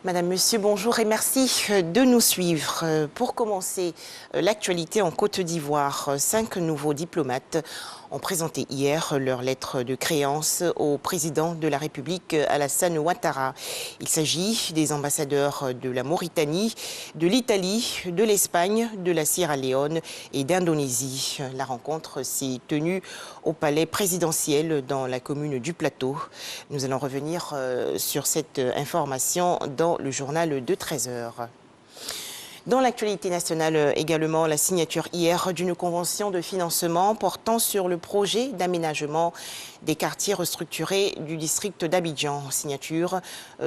Madame, Monsieur, bonjour et merci de nous suivre. Pour commencer, l'actualité en Côte d'Ivoire, 5 nouveaux diplomates ont présenté hier leur lettre de créance au président de la République, Alassane Ouattara. Il s'agit des ambassadeurs de la Mauritanie, de l'Italie, de l'Espagne, de la Sierra Leone et d'Indonésie. La rencontre s'est tenue au palais présidentiel dans la commune du Plateau. Nous allons revenir sur cette information dans le journal de 13 h. Dans l'actualité nationale également, la signature hier d'une convention de financement portant sur le projet d'aménagement des quartiers restructurés du district d'Abidjan. Signature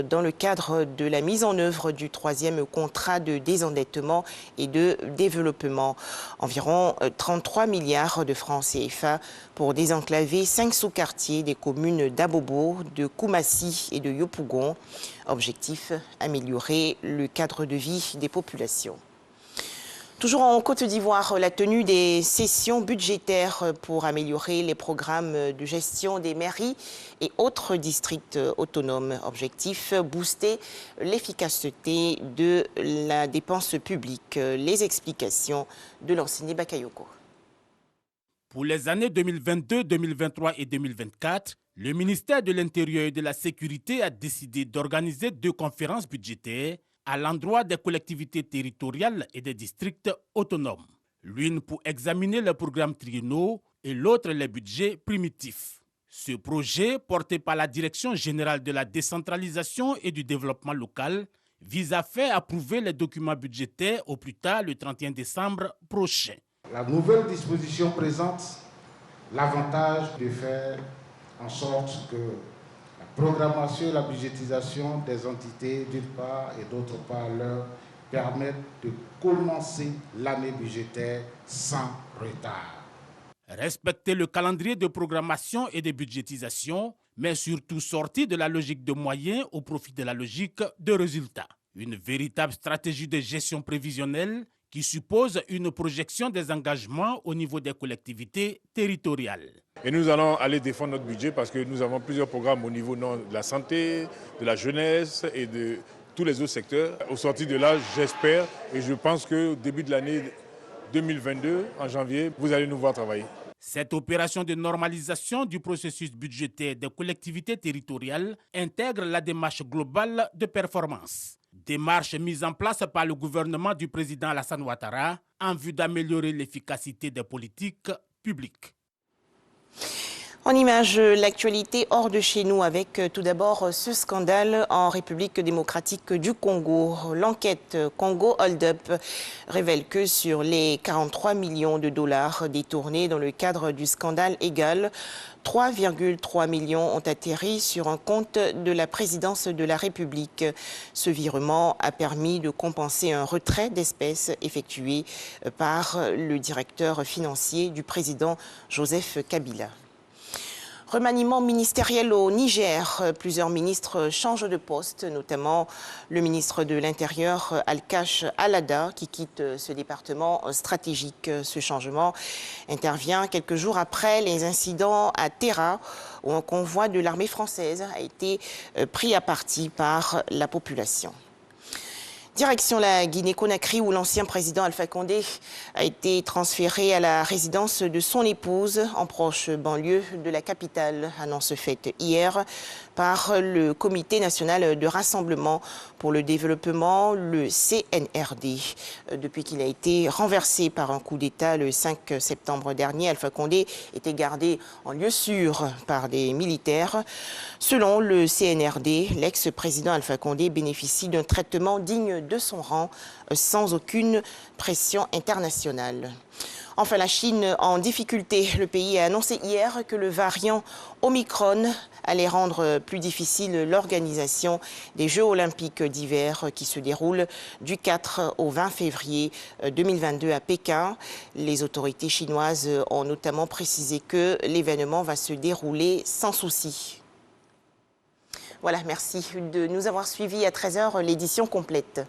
dans le cadre de la mise en œuvre du 3e contrat de désendettement et de développement. Environ 33 milliards de francs CFA pour désenclaver 5 sous-quartiers des communes d'Abobo, de Koumassi et de Yopougon. Objectif, améliorer le cadre de vie des populations. Toujours en Côte d'Ivoire, la tenue des sessions budgétaires pour améliorer les programmes de gestion des mairies et autres districts autonomes. Objectif, booster l'efficacité de la dépense publique. Les explications de l'enseignant Bakayoko. Pour les années 2022, 2023 et 2024, le ministère de l'Intérieur et de la Sécurité a décidé d'organiser 2 conférences budgétaires à l'endroit des collectivités territoriales et des districts autonomes. L'une pour examiner les programmes triennaux et l'autre les budgets primitifs. Ce projet, porté par la Direction générale de la décentralisation et du développement local, vise à faire approuver les documents budgétaires au plus tard le 31 décembre prochain. La nouvelle disposition présente l'avantage de faire en sorte que la programmation et la budgétisation des entités, d'une part, et d'autre part, leur permettent de commencer l'année budgétaire sans retard. Respecter le calendrier de programmation et de budgétisation, mais surtout sortir de la logique de moyens au profit de la logique de résultats. Une véritable stratégie de gestion prévisionnelle qui suppose une projection des engagements au niveau des collectivités territoriales. Et nous allons aller défendre notre budget parce que nous avons plusieurs programmes au niveau de la santé, de la jeunesse et de tous les autres secteurs. Au sortir de là, j'espère et je pense qu'au début de l'année 2022, en janvier, vous allez nous voir travailler. Cette opération de normalisation du processus budgétaire des collectivités territoriales intègre la démarche globale de performance. Démarche mise en place par le gouvernement du président Alassane Ouattara en vue d'améliorer l'efficacité des politiques publiques. En image, l'actualité hors de chez nous avec tout d'abord ce scandale en République démocratique du Congo. L'enquête Congo Hold Up révèle que sur les 43 millions de dollars détournés dans le cadre du scandale Égal, 3,3 millions ont atterri sur un compte de la présidence de la République. Ce virement a permis de compenser un retrait d'espèces effectué par le directeur financier du président Joseph Kabila. Remaniement ministériel au Niger. Plusieurs ministres changent de poste, notamment le ministre de l'Intérieur, Alkash Alada, qui quitte ce département stratégique. Ce changement intervient quelques jours après les incidents à Terra, où un convoi de l'armée française a été pris à partie par la population. Direction la Guinée-Conakry où l'ancien président Alpha Condé a été transféré à la résidence de son épouse en proche banlieue de la capitale. Annonce faite hier par le Comité national de rassemblement pour le développement, le CNRD. Depuis qu'il a été renversé par un coup d'État le 5 septembre dernier, Alpha Condé était gardé en lieu sûr par des militaires. Selon le CNRD, l'ex-président Alpha Condé bénéficie d'un traitement digne de son rang, sans aucune pression internationale. Enfin, la Chine en difficulté. Le pays a annoncé hier que le variant Omicron allait rendre plus difficile l'organisation des Jeux olympiques d'hiver qui se déroulent du 4 au 20 février 2022 à Pékin. Les autorités chinoises ont notamment précisé que l'événement va se dérouler sans souci. Voilà, merci de nous avoir suivis à 13 h l'édition complète.